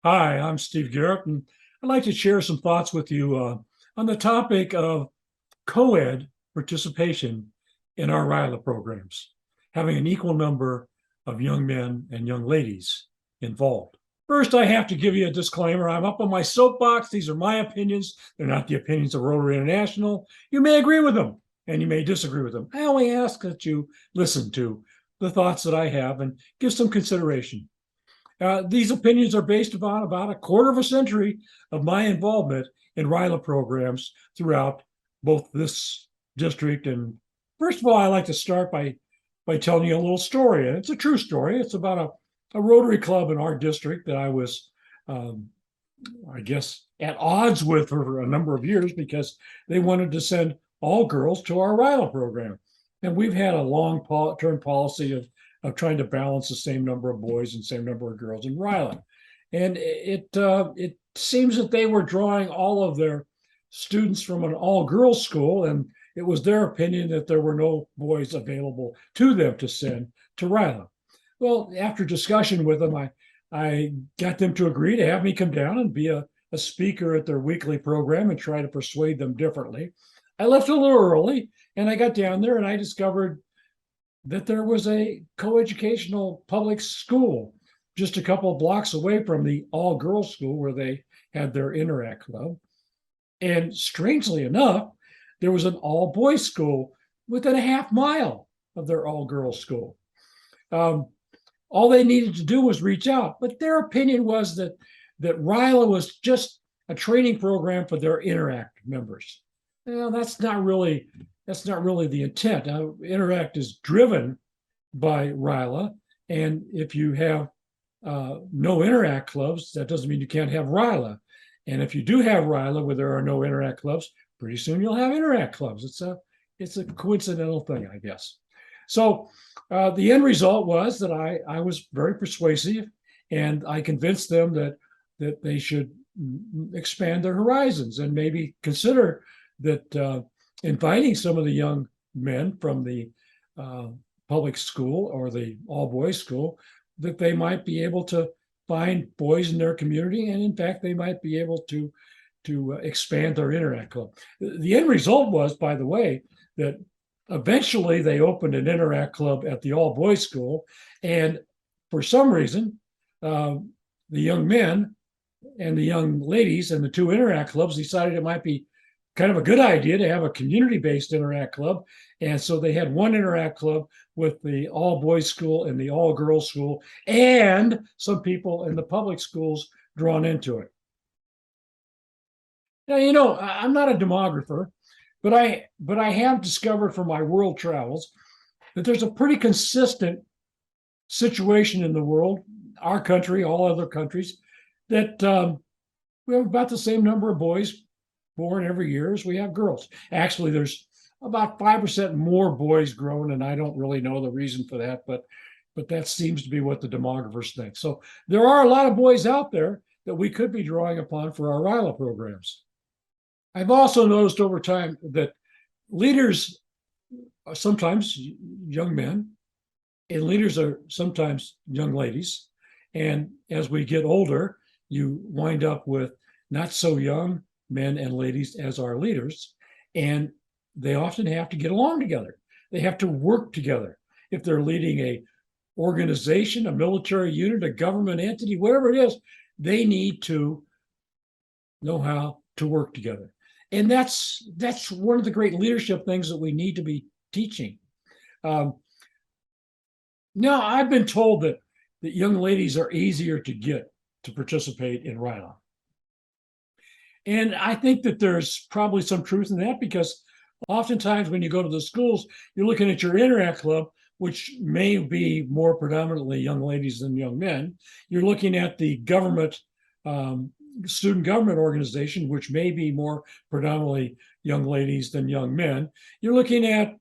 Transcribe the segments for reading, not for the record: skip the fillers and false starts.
Hi, I'm Steve Garrett, and I'd like to share some thoughts with you on the topic of co-ed participation in our RYLA programs, having an equal number of young men and young ladies involved. First, I have to give you a disclaimer. I'm up on my soapbox. These are my opinions. They're not the opinions of Rotary International. You may agree with them and you may disagree with them. I only ask that you listen to the thoughts that I have and give some consideration. These opinions are based upon about a quarter of a century of my involvement in RYLA programs throughout both this district. And first of all, I like to start by telling you a little story. And it's a true story. It's about a Rotary Club in our district that I was, um, I guess, at odds with for a number of years because they wanted to send all girls to our RYLA program. And we've had a long-term policy of trying to balance the same number of boys and same number of girls in RYLA. And it seems that they were drawing all of their students from an all-girls school, and it was their opinion that there were no boys available to them to send to RYLA. Well, after discussion with them, I got them to agree to have me come down and be a speaker at their weekly program and try to persuade them differently. I left a little early and I got down there and I discovered that there was a coeducational public school just a couple of blocks away from the all girls school where they had their Interact Club. And strangely enough, there was an all boys school within a half mile of their all girls school. Um, all they needed to do was reach out, but their opinion was that RYLA was just a training program for their Interact members. Well, that's not really the intent. Interact is driven by RYLA, and if you have no Interact clubs, that doesn't mean you can't have RYLA. And if you do have RYLA where there are no Interact clubs, pretty soon you'll have Interact clubs. It's a coincidental thing, I guess. So the end result was that I was very persuasive, and I convinced them that they should expand their horizons and maybe consider that inviting some of the young men from the uh, public school or the all boys school, that they might be able to find boys in their community, and in fact, they might be able to expand their Interact club. The end result was, by the way, that eventually they opened an Interact club at the all boys school, and for some reason, the young men and the young ladies and the two Interact clubs decided it might be kind of a good idea to have a community-based Interact club. And so they had one Interact club with the all boys school and the all girls school, and some people in the public schools drawn into it. Now, I'm not a demographer, but I have discovered from my world travels that there's a pretty consistent situation in the world, our country, all other countries, that we have about the same number of boys born every year as we have girls. Actually, there's about 5% more boys grown, and I don't really know the reason for that, but that seems to be what the demographers think. So there are a lot of boys out there that we could be drawing upon for our RYLA programs. I've also noticed over time that leaders are sometimes young men, and leaders are sometimes young ladies. And as we get older, you wind up with not so young men and ladies as our leaders, and they often have to get along together. They have to work together. If they're leading a organization, a military unit, a government entity, whatever it is, they need to know how to work together. And that's one of the great leadership things that we need to be teaching. Um, now, I've been told that young ladies are easier to get to participate in RYLA. And I think that there's probably some truth in that, because oftentimes when you go to the schools, you're looking at your Interact club, which may be more predominantly young ladies than young men. You're looking at the government, student government organization, which may be more predominantly young ladies than young men. You're looking at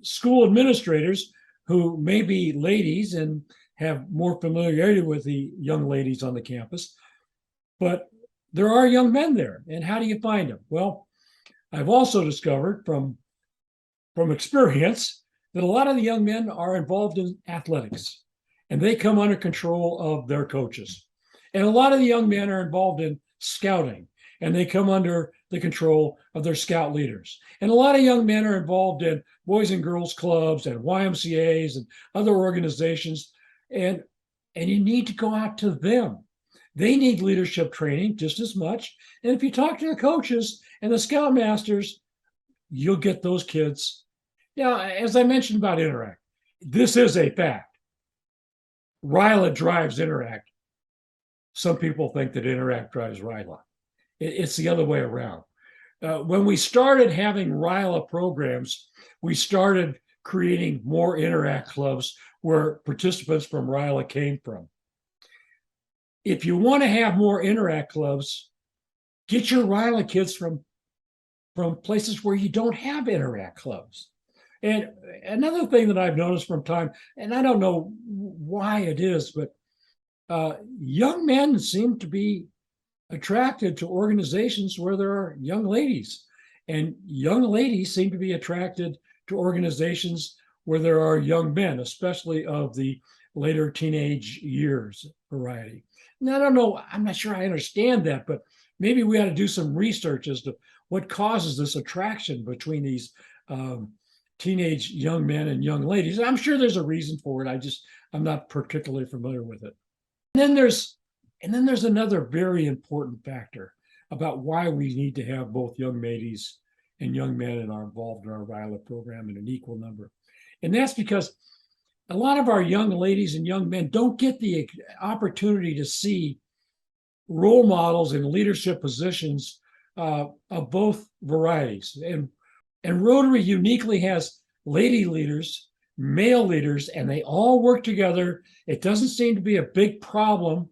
school administrators who may be ladies and have more familiarity with the young ladies on the campus. But there are young men there. And how do you find them? Well, I've also discovered from experience that a lot of the young men are involved in athletics. and they come under control of their coaches. And a lot of the young men are involved in scouting, and they come under the control of their scout leaders. And a lot of young men are involved in boys and girls clubs and YMCAs and other organizations. And you need to go out to them. They need leadership training just as much. And if you talk to the coaches and the scoutmasters, you'll get those kids. Now, as I mentioned about Interact, this is a fact. RYLA drives Interact. Some people think that Interact drives RYLA. It's the other way around. When we started having RYLA programs, we started creating more Interact clubs where participants from RYLA came from. If you want to have more Interact clubs, get your RYLA kids from places where you don't have Interact clubs. And another thing that I've noticed from time, and I don't know why it is, but young men seem to be attracted to organizations where there are young ladies, and young ladies seem to be attracted to organizations where there are young men, especially of the later teenage years variety. And I don't know, I'm not sure I understand that, but maybe we ought to do some research as to what causes this attraction between these teenage young men and young ladies. I'm sure there's a reason for it. I'm not particularly familiar with it. And then there's another very important factor about why we need to have both young ladies and young men involved in our RYLA program in an equal number. And that's because a lot of our young ladies and young men don't get the opportunity to see role models in leadership positions of both varieties. And Rotary uniquely has lady leaders, male leaders, and they all work together. It doesn't seem to be a big problem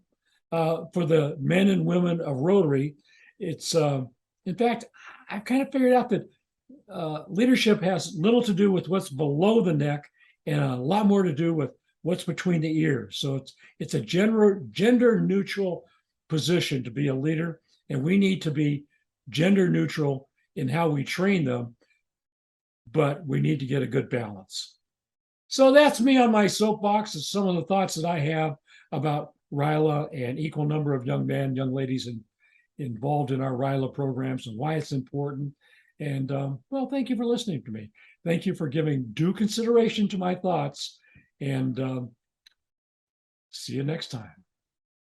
for the men and women of Rotary. It's, in fact, I've kind of figured out that leadership has little to do with what's below the neck and a lot more to do with what's between the ears. So it's a gender neutral position to be a leader, and we need to be gender neutral in how we train them, but we need to get a good balance. So that's me on my soapbox. It's some of the thoughts that I have about RYLA and equal number of young men, young ladies involved in our RYLA programs and why it's important. And well, thank you for listening to me. Thank you for giving due consideration to my thoughts, and see you next time.